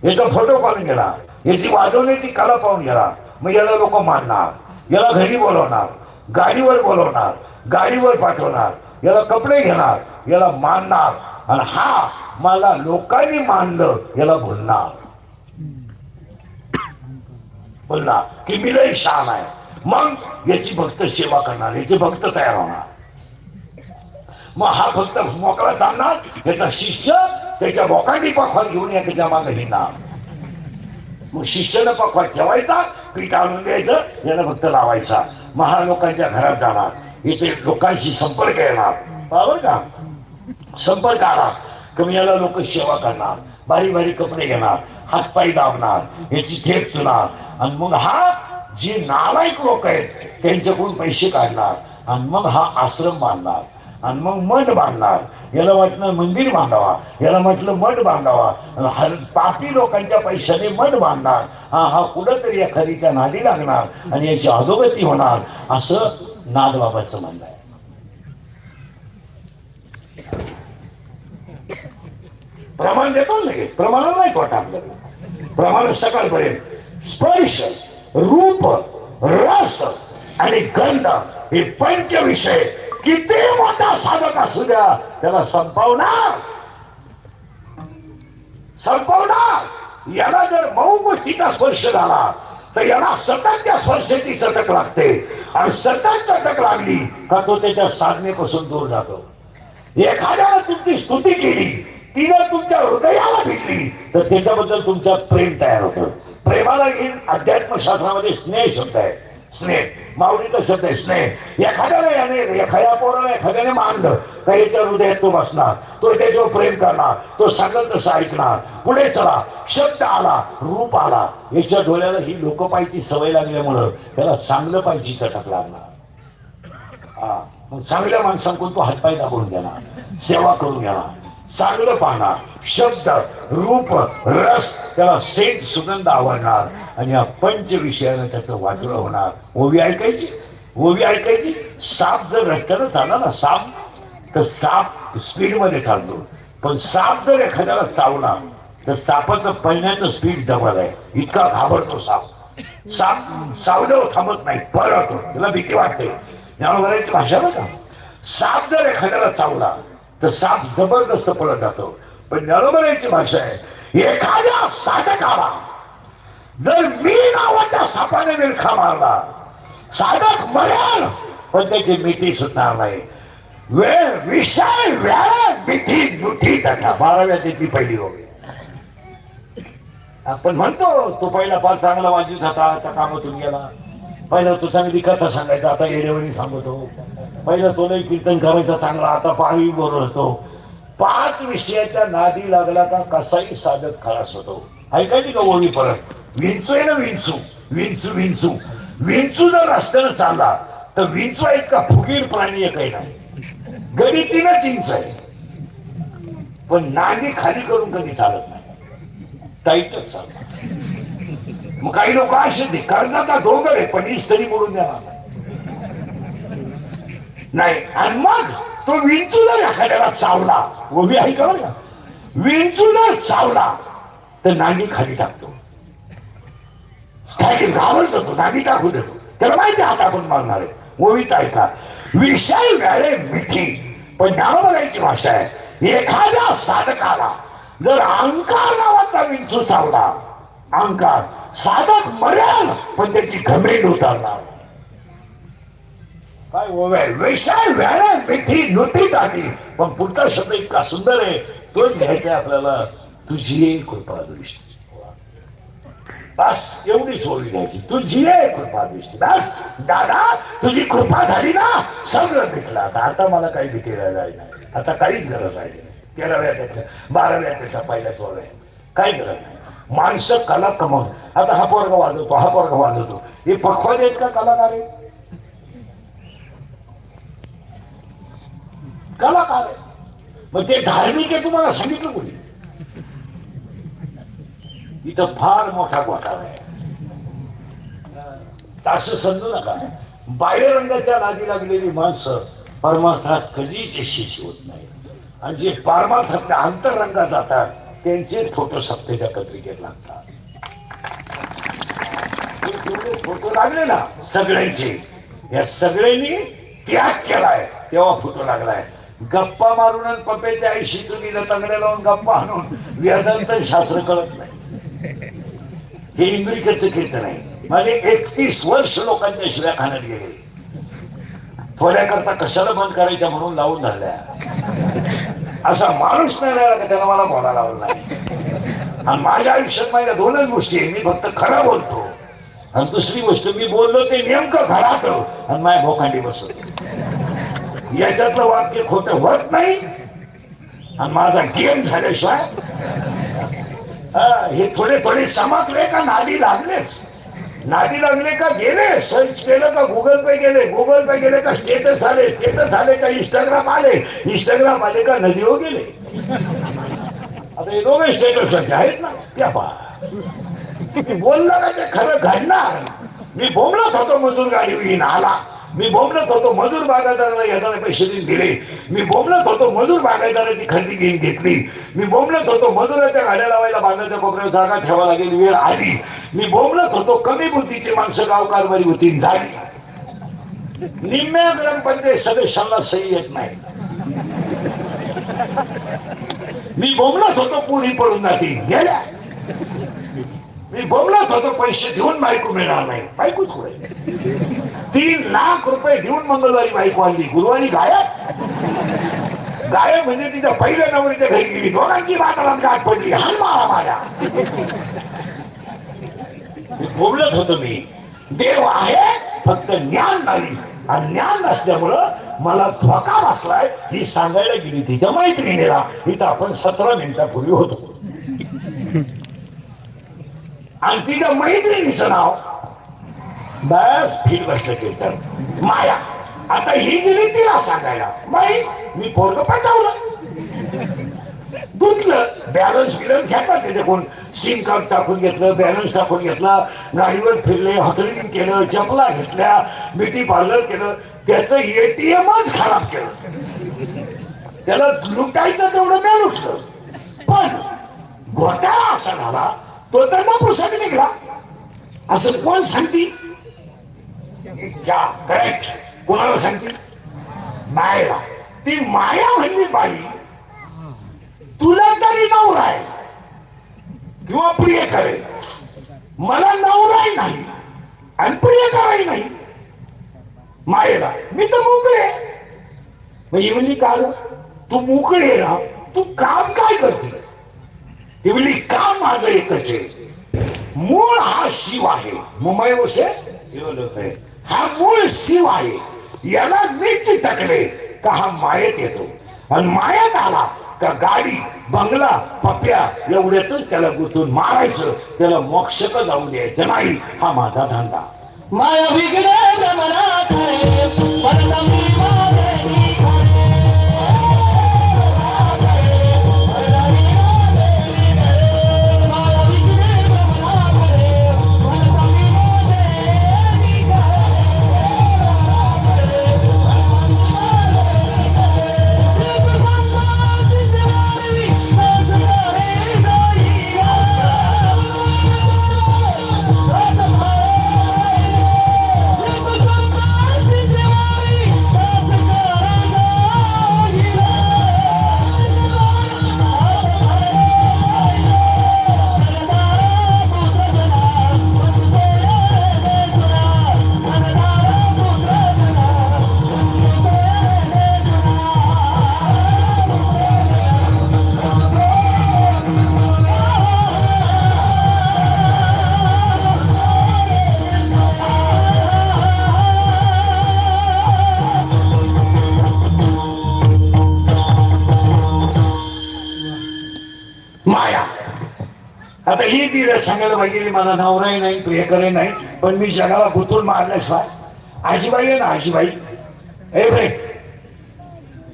याचा फोटो काढून घेणार, याची वाजवण्याची कला पाहून घेणार. मग याला लोक मानणार, याला घरी बोलवणार, गाडीवर बोलवणार, गाडीवर पाठवणार, याला कपडे घेणार, याला मानणार. आणि हा मला लोकांनी मानलं याला बोलणार की मी लई शान आहे. मग याची भक्त सेवा करणार, याचे भक्त तयार होणार. मग हा भक्त मोकळा जाणार, याचा शिष्य त्याच्या बोकांडी पाखवात घेऊन त्याच्या मागे येणार. मग शिष्यानं पाखवात ठेवायचा, पीठ आणून द्यायचं, याला भक्त लावायचा. महालोकांच्या घरात जाणार, इथे लोकांशी संपर्क येणार. बरोबर का? संपर्क आला कमी याला लोक सेवा करणार, बारी बारी कपडे घेणार, हातपाय दाबणार, याची ठेप तुणार. आणि मग हा जे नालायक लोक आहेत त्यांच्याकडून पैसे काढणार. आणि मग हा आश्रम बांधणार, आणि मग मठ बांधणार. याला वाटलं मंदिर बांधावा, याला म्हटलं मठ बांधावा. पापी लोकांच्या पैशाने मठ बांधणार. हा कुठंतरी एखादीच्या नादी लागणार आणि याची अधोगती होणार, असं नाथबाबाचं म्हणणं आहे. प्रमाण देतो ना, प्रमाण नाही कोटा आपल्याला. प्रमाण सकाळपर्यंत स्पर्श, रूप, रस आणि गंध हे 5 विषय किती मोठा साधक असू द्या त्याला संपवणार. याला जर मऊ गोष्टीचा स्पर्श झाला तर याला सतत त्या स्पर्शाची चटक लागते. आणि सतत चटक लागली का तो त्याच्या साधनेपासून दूर जातो. एखाद्याला तुमची स्तुती केली, ती जर तुमच्या हृदयाला भेटली तर त्याच्याबद्दल तुमचं प्रेम तयार होतं. प्रेमाला येईल अध्यात्मशास्त्रामध्ये स्नेह शब्द आहे. स्नेह माऊलीचा शब्द आहे स्नेह. एखाद्याला याने, एखाद्या पोराला एखाद्याने मानलं का याच्या हृदयात तो बसणार, तो त्याच्यावर प्रेम करणार, तो सांगल तसं ऐकणार. पुढे चला, शब्द आला, रूप आला, याच्या डोळ्याला ही लोक पाहिजे सवय लागल्यामुळं त्याला चांगलं पाहिजे चटक लागणार. मग चांगल्या माणसांकडून तो हातपाय दाबून घेणार, सेवा करून घेणार, चांगलं पाहणार, शब्द, रूप, रस, त्याला सेंट सुगंध आवडणार. आणि या 5 विषयानं त्याचं वाटोळं होणार. ओवी ऐकायची, ओवी ऐकायची. साप जर रस्त्यानं चालला ना, साप, तर साप स्पीड मध्ये चालतो. पण साप जर एखाद्याला चावला तर सापाचं पळण्याचं स्पीड डबल आहे. इतका घाबरतो साप. साप सावल्यावर थांबत नाही, पळतो, तुला भीती वाटते. ज्ञानोबाची भाषा बघा, साप जर एखाद्याला चावला तर साप जबरदस्त पळत जातो. पण ज्ञानोबाची भाषा आहे, एखाद्या साधकाला जर मी नावाच्या सापाने विळखा मारला, साधक मरेल पण त्याची मिठी सुटणार नाही. वेळ विषय वेळ मिठी मुठी त्यांना 12व्या त्याची पहिली होती. आपण म्हणतो तो पहिला पाच चांगला वाजत होता, आता कामातून गेला. पहिला तो चांगली कथा सांगायचा, आता येडेवणी सांगतो. पहिला तो नाही कीर्तन करायचा चांगला, आता पाळी बोलतो. 5 विषयाच्या नादी लागला का कसाही साधक खलास होतो. ऐकायची का ओळी परत? विंचू आहे ना, विंचू विंचू विंचू विंचू जर रस्त्यानं चालला तर विंचवा इतका फुगीर प्राणी काही नाही. गणितीनच इंच आहे, पण नादी खाली करून कधी चालत नाही, टाईटच चालत. मग काही लोक असे ते कर्जाचा डोंगर आहे पण तरी मोडून देणार नाही. आणि मग तो विंचू जर एखाद्याला चावला, उभी आहे का बघा, विंचू जर चावला तर नांगी खाली टाकतो, घाबरतो, तो नांगी टाकू देतो. त्याला माहिती हात आपण मारणार आहे. ओवीत ऐका, विषय वेळे मिठी. पण ज्ञानोबाची भाषा आहे, एखाद्या साधकाला जर अहंकार नावाचा विंचू चावला, अहंकार, साधक मरेल पण त्याची घमेंड उतरणार. काय ओव्याय, विषय वेळे मिठी नुटी टाकली. पण पुढचा शब्द इतका सुंदर आहे, तोच घ्यायचा आपल्याला. तुझी कृपा दृष्टी, बस एवढीच ओळी घ्यायची. तुझी कृपा दृष्टी, बस दादा तुझी कृपा झाली ना, सगळं भेटलं. आता मला काही भीती राहिली नाही, आता काहीच गरज राहिली नाही. 13व्या त्याच्या 12व्या त्याच्या पहिल्याच ओळ्या, काही गरज नाही. माणसं कला कमवून, आता हा पोरगा वाजवतो, हा पोरगा वाजवतो, हे पखवाद आहेत का कलाकार आहेत? कलाकार आहे. मग ते धार्मिक आहे तुम्हाला सांगितलं कोणी? इथं फार मोठा घोटाळा आहे, असं समजू नका. बाह्य रंगाच्या नादी लागलेली माणसं परमार्थात कधीच यशस्वी होत नाही. आणि जे परमार्थात आंतर रंगात जातात त्यांचे फोटो सत्तेच्या पत्रिकेत लागतात. फोटो लागले ना सगळ्यांचे, या सगळ्यांनी त्याग केलाय तेव्हा फोटो लागलाय. गप्पा मारून आणि पप्याच्या आईशी तुम्ही तंगड्या लावून गप्पा आणून वेदांत शास्त्र कळत नाही. हे इंग्रजीचं कीर्तन आहे. माझे 31 वर्ष लोकांच्या शिव्या खाण्यात गेले. थोड्या करता कशाला बंद करायच्या म्हणून लावून धरल्या. असा माणूस नाही राहिला का त्याला मला बोलायला लावलं नाही. आणि माझ्या आयुष्यात माझ्या 2च गोष्टी आहे, मी फक्त खरं बोलतो आणि दुसरी गोष्ट मी बोललो ते नेमकं घरात आणि माझ्या भोकांडी बसवतो. याच्यातलं वाक्य खोटं होत नाही. आणि माझा गेम झाल्याशिवाय हे थोडे थोडे चमकले का नादी लागलेच, नादी लागले का गेले, सर्च केलं का गुगल पे गेले, गुगल पे गेले का स्टेटस आले, स्टेटस आले का इंस्टाग्राम आले, इंस्टाग्राम आले का नदीवर गेले. आता हे 2 स्टेटस आहेत ना, त्या बोललं का ते खरं घडणार. मी बोंबलत होतो मजूर गाडी येईन आला, मी बोंबलत होतो मजूर बागायतदाराला येणारे पैसे दिले, मी बोंबलत होतो मजूर बागायतदाराची खरेदी घेऊन घेतली, मी बोंबलत होतो मजुराच्या गाड्या लावायला बांधाच्या कोपऱ्यावर जागा ठेवा लागेल, वेळ आली. मी बोंबलत होतो कमी बुद्धीची माणसं गाव कारभारी होती, झाली. निम्म्या ग्रामपंचायत सदस्यांना सही येत नाही. मी बोंबलत होतो पुरी पडून जातील, गेल्या. मी बोंबलत होतो पैसे देऊन बायको मिळणार नाही, बायकोच कुठे. 3 लाख रुपये देऊन मंगळवारी बायको आणली, गुरुवारी गायब. गायब म्हणजे तिच्या पहिल्या नवरीच्या घरी गेली, दोघांची बाजारात गाठ पडली, हाल मारा माझ्या. बोलत होतो मी, देव आहे फक्त ज्ञान नाही. आणि ज्ञान नसल्यामुळं मला धोका बसलाय ही सांगायला गेली तिच्या मैत्रिणीला. इथं आपण 17 मिनिटापूर्वी होतो आणि तिच्या मैत्रिणीचं नाव बस फिर बसलं कीर्तन माया. आता ही गेली तिला सांगायला, बाई मी पोरग पाठवलं, दुखलं, बॅलन्स घेतला तिथे कोण, सिम कार्ड टाकून घेतलं, बॅलन्स टाकून घेतला, गाडीवर फिरले, हॉटेलिंग केलं, चपला घेतल्या, ब्युटी पार्लर केलं, त्याचं ATMच खराब केलं. त्याला लुटायचं तेवढं मी लुटलं. पण घोटाळा असा झाला तो तर ना पुस्तक निघला. असं कोण सांगते? इच्छा. करेक्ट. कोणाला सांगते? मायला. ती माया म्हणली बाई तुला तरी नवरा आहे किंवा प्रिय करे, मला नवराही नाही आणि प्रिय कराही नाही. मायेला मी तर मोकळे. म्हणली का तू मोकळे ना, तू काम काय करते? ती म्हणली काम माझं एकच आहे, मूळ हा शिव आहे. मुंबई वसे हा मूळ शिव आहे. याला मीच टाकले का हा मायेत येतो, आणि मायात आला का गाडी बंगला पप्प्या एवढ्यातच त्याला गुंतून मारायचं, त्याला मोक्ष का जाऊ द्यायचं नाही. हा माझा धंदा. माया बिगडे भ्रमरात रे, परतमी मागेली खरे. माया बिगडे भ्रमरात रे, परतमी मागेली माया. आता ही तिला सांगायला पाहिजे मला नवराही नाही प्रियकरही नाही, पण मी जगाला गुंतून मारल्याशिवाय. आजीबाई आहे ना, आजीबाई ए रे,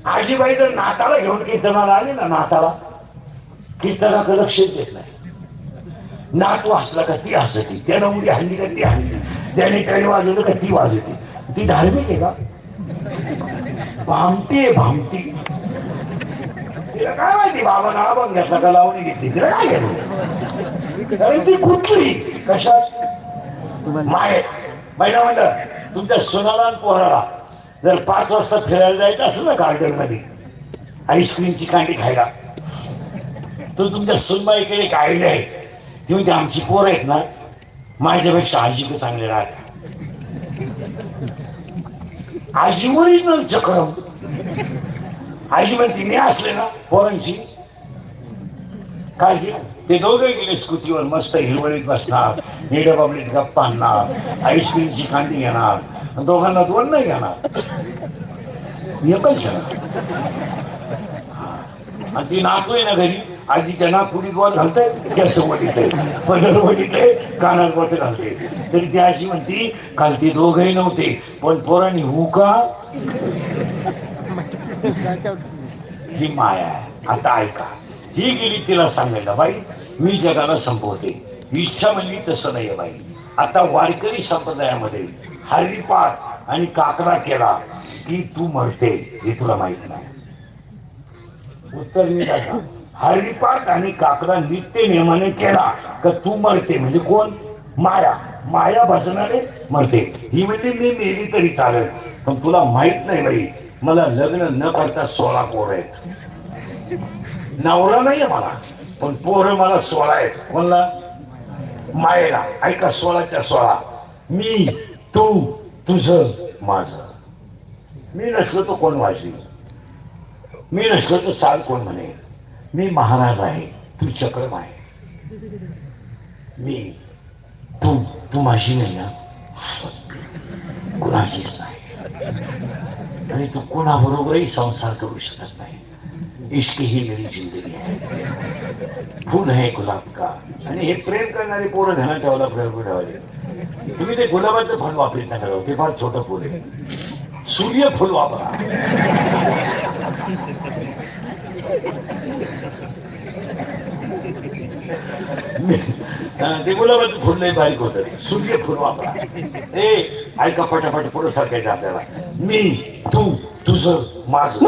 आजीबाई जर नाताला घेऊन कीर्तनाला आली ना, नाताला कीर्तनाकडे लक्षच देत नाही. नातू हसला का ती हसती, त्यानं उडी हल्ली का ती हल्ली, त्याने ट्रेन वाजवलं का ती वाजवते. ती धार्मिक आहे का? भामटी आहे भामटी. तिला काय माहिती बाबा ना बघ घेतला का लावणी घेतली, तिला काय घ्यायचं? कारण ती कुठली कशात माय. महिना म्हणलं तुमच्या सोनाला आणि पोराला जर 5 वाजता फिरायला जायचं असेल ना गार्डन मध्ये आईस्क्रीमची कांडी खायला, तो तुमच्या सुनबाईकडे गायले आहे किंवा ते आमची पोरं आहेत ना, माझ्यापेक्षा आजीकडे चांगले राहतात. आजी ओरिजिनल चक्रम. आजी म्हणते मी असले ना पोरांची काळजी. ते दोघे गेले स्कूटीवर मस्त हिरवळीत बसणार, निडा बाबलीत गप्पा आणणार, आईस्क्रीमची कांडी घेणार, दोघांना 2 नाही घेणार, एकच घेणार. आणि ती नातू आहे ना घरी, आजीच्या नागपुरीत वर घालताय, केस वडीत आहे, पदर वडीत आहे, कानात बोट घालते. तरी ती आजी म्हणती काल ते दोघही नव्हते पण पोरांनी हू का. ही माया आहे. आता ऐका, ही गेली तिला सांगायला बाई मी जगाला संपवते. इच्छा म्हणली तसं नाही बाई. आता वारकरी संप्रदायामध्ये हरिपाठ आणि काकडा केला की तू मरते, हे तुला माहित नाही. उत्तर मी टाका. हरिपाठ आणि काकडा नित्य नियमाने केला का तू मरते. म्हणजे कोण? माया. माया भजनाने मरते. ही म्हणजे मी मेली तरी चालेल, पण तुला माहित नाही बाई मला लग्न न करता 16 पोरं आहेत. नवरा नाहीये मला, पण पोरं मला 16 आहेत. कोणला? मायेला. ऐका, 16च्या 16. मी, तू, तुझं, माझं. मी नसलो तो कोण वाजवी, मी नसलो तो चाल कोण म्हणेल. मी महाराज आहे, तू चक्रम आहे. मी, तू माझी नाही ना, कुणाचीच नाही. आणि तू कोणाबरोबरही संसार करू शकत नाही. इश्क ही मेरी जिंदगी है, फूल है गुलाब का. आणि हे प्रेम करणारे पोरं ध्यानात ठेवला प्रयोग ठेवले. तुम्ही ते गुलाबाचं फुल वापरत नका, ते फार छोटं फुल आहे. सूर्यफुल वापरा. ते गुलाबाचं फुल नाही बारीक होत, सूर्यफुल वापरा. ए ऐका, पटापट पुढं सरकायचं आपल्याला. मी, तू, तुझं, माझं.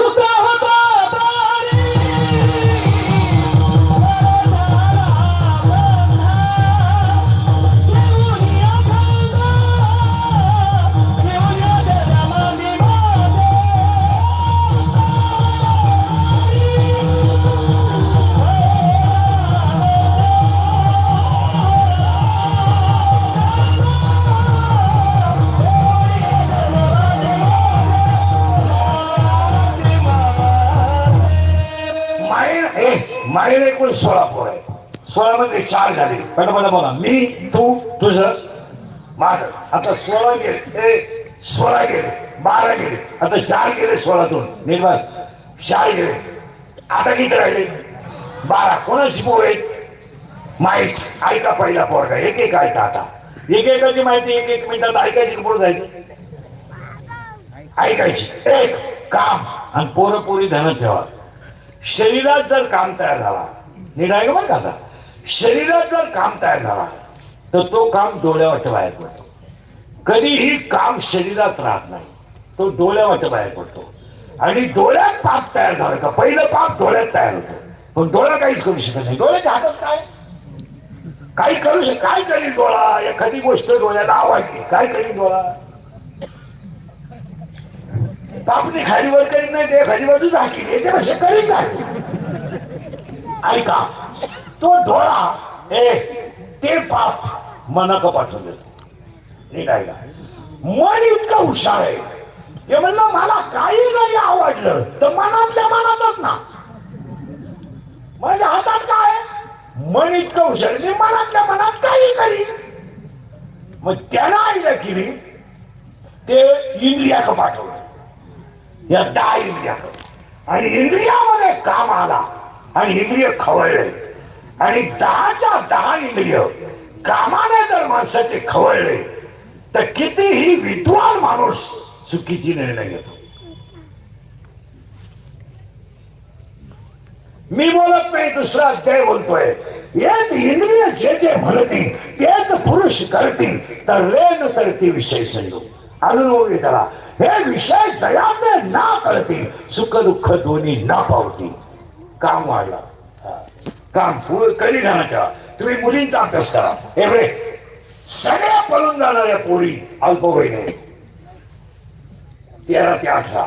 माईने एकूण 16 पोर आहे. 16 मध्ये 4 झाले. पटापटा बोला. मी, तू, तुझं, माझं. आता 16 गेले. 16 गेले, 12 गेले, आता 4 गेले. 16तून निर्माण 4 गेले. आता किती राहिले? 12. कोणाची पोर आहेत? माहीत. ऐका पहिला पोरगा. एक एक ऐका. आता एक एकाची माहिती 1 मिनिटात ऐकायची की पुढे जायचं? ऐकायची. एक काम आणि पोरं पोरी ध्यानात ठेवा. शरीरात जर काम तयार झाला, नीट ऐका बरं का. आता शरीरात जर काम तयार झाला तर तो काम डोळ्यावाट बाहेर पडतो. कधीही काम शरीरात राहत नाही, तो डोळ्यावाट बाहेर पडतो. आणि डोळ्यात पाप तयार झालं का पहिलं पाप डोळ्यात तयार होतं. पण डोळा काहीच करू शकत नाही. डोळ्याच्या हातात काही करू शकत. काय करील डोळा? एखादी गोष्ट डोळ्याला आवडली, काय करील डोळा? पापणी खालीवर करीत नाही, ते खाली बाजू झाकी त्यापेक्षा करीत नाही. ऐका, तो डोळा ते पाप मनाक पाठवून देतो. नीट ऐका. मन इतकं हुशार आहे, हे म्हणलं मला काही जरी आवडलं तर मनातल्या मनातच ना. माझ्या हातात काय? मन इतकं हुशार आहे, मनातल्या मनात काही करी. मग त्याला आईला केली ते इंद्रियाक पाठवलं. या 10 इंद्रियाक. आणि इंद्रियामध्ये काम आला आणि इंद्रिय खवळले. आणि 10च्या 10 इंद्रिय कामाने जर माणसाचे खवळले तर कितीही विद्वान माणूस चुकीची निर्णय घेतो. मी बोलत नाही, दुसरा अध्याय बोलतोय. एक इंद्रिय जे जे म्हणती तेच पुरुष करती, तर रेन करती विषय संयोग. अनुभव त्याला हे विषय जयाते ना कळती, सुख दुःख दोन्ही ना पावती. काम वाढला. काम कधी जाण्याच्या. तुम्ही मुलींचा अभ्यास करा. एवढे सगळ्या पळून जाणाऱ्या पोरी अल्पवयीन 13 ते 18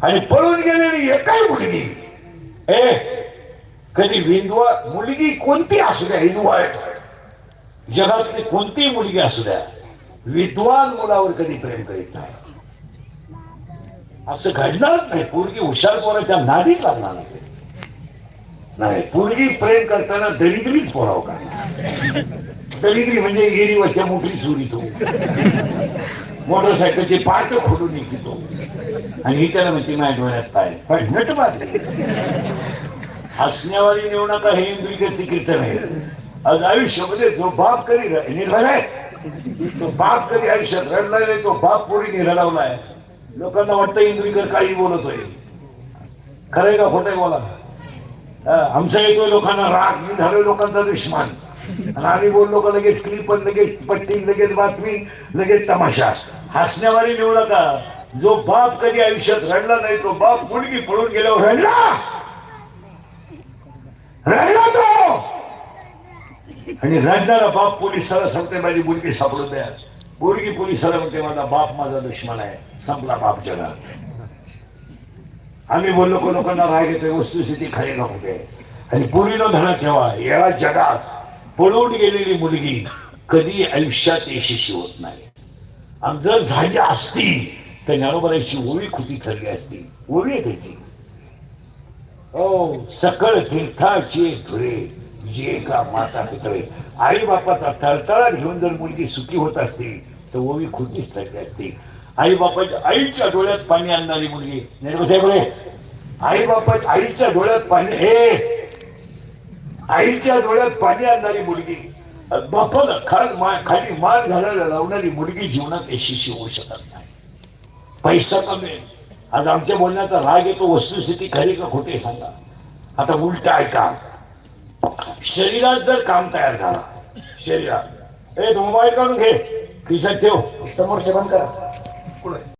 आणि पळून गेलेली एकही मुलगी कधी विंधवा. मुलगी कोणती असू द्या, हिंदवा जगातली कोणतीही मुलगी असू द्या, विद्वान मुलावर कधी प्रेम करीत नाही. असं घडणार नाही. पोरगी हुशार पोराच्या नादीच लागणार नाही. पोरगी प्रेम करताना दरिद्रीच पोराव का. दरिद्री म्हणजे एरीवरच्या मोठी सुरी तो मोटरसायकलचे पार्ट खोडून निघतो. आणि ही त्याला म्हणते माझ्या डोळ्यात पाय. पण नट मात्र हसण्यावारी नेऊ नका, हे इंद्रियची कीर्तन आहे. आज आयुष्यामध्ये जो बाप कधी निर्भय आहे, तो बाप कधी आयुष्यात रडला नाही, तो बाप पोरी रडवलाय. लोकांना वाटतं इंद्रिकर काही बोलतोय. खरंय का खोटंय बोला. आमचा येतोय लोकांना राग. मी झालोय लोकांचा दुश्मन. आणि आम्ही बोललो का लगेच क्लिप, लगेच पट्टी, लगेच बातमी, लगेच तमाशा. हसण्यावारी नेऊ नका. जो बाप कधी आयुष्यात रडला नाही, तो बाप मुलगी पळून गेल्यावर रडला तो. आणि रडणारा बाप पोलिसाला सांगते माझी मुलगी सापडून द्या. मुलगी पोलिसाला म्हणते माझा बाप माझा दुश्मन आहे. संपला बाप जगात. आम्ही बोललो को लोकांना राग येतोय. वस्तुस्थिती खरी नव्हते. आणि पोरीला धडा ठेवा, या जगात पळून गेलेली मुलगी कधी आयुष्यात यशस्वी होत नाही. आणि जर झाली असती तर ज्ञानोबाची ओळी खुटी ठरली असती. ओळी आहे त्याची. सकळ तीर्थाची धुरे जे का माता पितळे. आई बापाचा तळतळा घेऊन जर मुलगी सुखी होत असती तर ओळी खुटीच ठरली असती. आई बापाच्या आईच्या डोळ्यात पाणी आणणारी मुलगी. आई बापाच्या आईच्या डोळ्यात पाणी आईच्या डोळ्यात पाणी आणणारी मुलगी, बापाला खाली मान घालायला लावणारी मुलगी जीवनात यशस्वी होऊ शकत नाही. पैसा कमी. आज आमच्या बोलण्याचा राग येतो. वस्तुस्थिती खरी का खोटे सांगा. आता उलट ऐका. शरीरात जर काम तयार झाला, शरीरात मोबाईल काढून घे, खिशात ठेव, समोर सेवन करा.